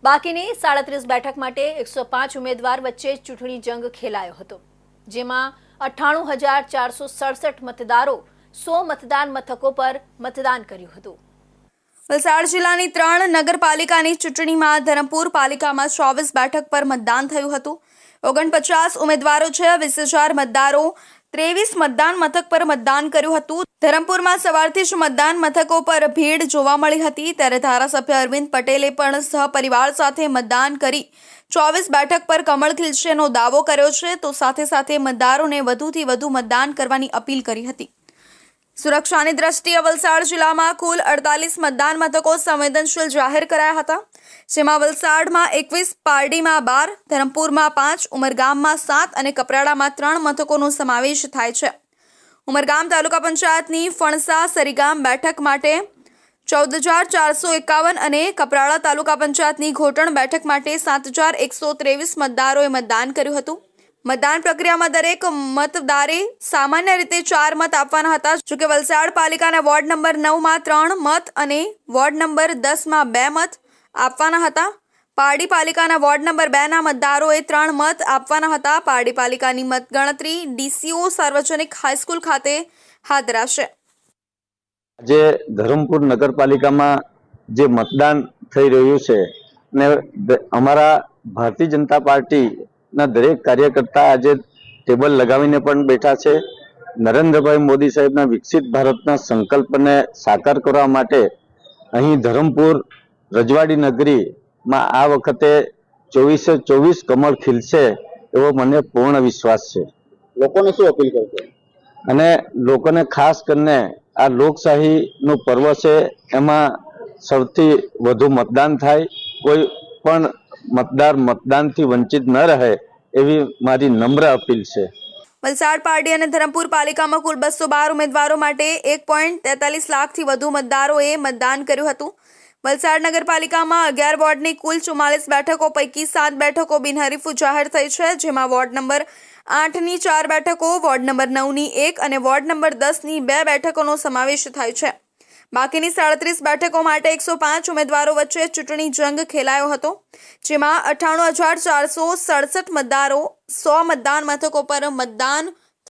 બાકીની 37 બેઠક માટે 105 ઉમેદવાર વચ્ચે ચૂંટણી જંગ ખેલાયો હતો, જેમાં 98,467 મતદારો 100 મતદાન મથકો પર મતદાન કર્યું હતું। વલસાડ જિલ્લાની 3 નગરપાલિકાની ચૂંટણીમાં ધરમપુર પાલિકામાં 24 બેઠક પર મતદાન થયું હતું। 49 ઉમેદવારો છે, 20,000 મતદારો 23 મતદાન મથક પર મતદાન કર્યું હતું। ધરમપુરમાં સવારથી જ મતદાન મથકો પર ભીડ જોવા મળી હતી, ત્યારે ધારાસભ્ય અરવિંદ પટેલે પણ સહપરિવાર સાથે મતદાન કરી 24 બેઠક પર કમળ ખીલશેનો દાવો કર્યો છે, તો સાથે સાથે મતદારોને વધુથી વધુ મતદાન કરવાની અપીલ કરી હતી। સુરક્ષાની દ્રષ્ટિએ વલસાડ જિલ્લામાં કુલ 48 મતદાન મથકો સંવેદનશીલ જાહેર કરાયા હતા, જેમાં વલસાડમાં 21, પારડીમાં 12, ધરમપુરમાં 5, ઉમરગામમાં 7 અને કપરાડામાં 3 મથકોનો સમાવેશ થાય છે। ઉમરગામ તાલુકા પંચાયતની ફણસા સરીગામ બેઠક માટે 14,451 અને કપરાડા તાલુકા પંચાયતની ઘોટણ બેઠક માટે 7,123 મતદારોએ મતદાન કર્યું હતું। મતદાન પ્રક્રિયામાં દરેક મતદારે સામાન્ય રીતે 4 મત આપવાના હતા, જોકે વલસાડ પાલિકાના વોર્ડ નંબર 9માં 3 મત અને વોર્ડ નંબર 10માં 2 મત આપવાના હતા। પારડી પાલિકાના વોર્ડ નંબર 2ના મતદારોએ 3 મત આપવાના હતા। પારડી પાલિકાની મતગણતરી ડીસીઓ સાર્વજનિક હાઈસ્કૂલ ખાતે હાથ ધરાશે। આજે ધરમપુર નગરપાલિકામાં જે મતદાન થઈ રહ્યું છે ને અમારા ભારતીય જનતા પાર્ટીના દરેક કાર્યકર્તા આજે ટેબલ લગાવીને પણ બેઠા છે। નરેન્દ્રભાઈ મોદી સાહેબના વિકસિત ભારતના સંકલ્પને સાકાર કરવા માટે અહીં ધરમપુર રજવાડી નગરીમાં આ વખતે 24/24 કમળ ખીલશે એવો મને પૂર્ણ વિશ્વાસ છે। લોકોને શું અપીલ કરશો? અને લોકોને ખાસ કરીને આ લોકશાહીનું પર્વ છે, એમાં સૌથી વધુ મતદાન થાય, કોઈ પણ મતદાર મતદાનથી વંચિત ન રહે એવી મારી નમ્ર અપીલ છે। વલસાડ, પારડી અને ધરમપુર પાલિકામાં કુલ 212 ઉમેદવારો માટે 1.43 લાખથી વધુ મતદારોએ મતદાન કર્યું હતું। વલસાડ નગરપાલિકામાં 11 વોર્ડની કુલ 44 બેઠકો પૈકી 7 બેઠકો બિનહરીફ જાહેર થઈ છે, જેમાં વોર્ડ નંબર 8ની 4 બેઠકો, વોર્ડ નંબર 9ની 1 અને વોર્ડ નંબર 10ની 2 બેઠકોનો સમાવેશ થાય છે। બાકીની 37 બેઠકો માટે 105 ઉમેદવારો વચ્ચે ચૂંટણી જંગ ખેલાયો હતો, જેમાં 98,467 મતદારો 100 મતદાન મથકો પર મતદાન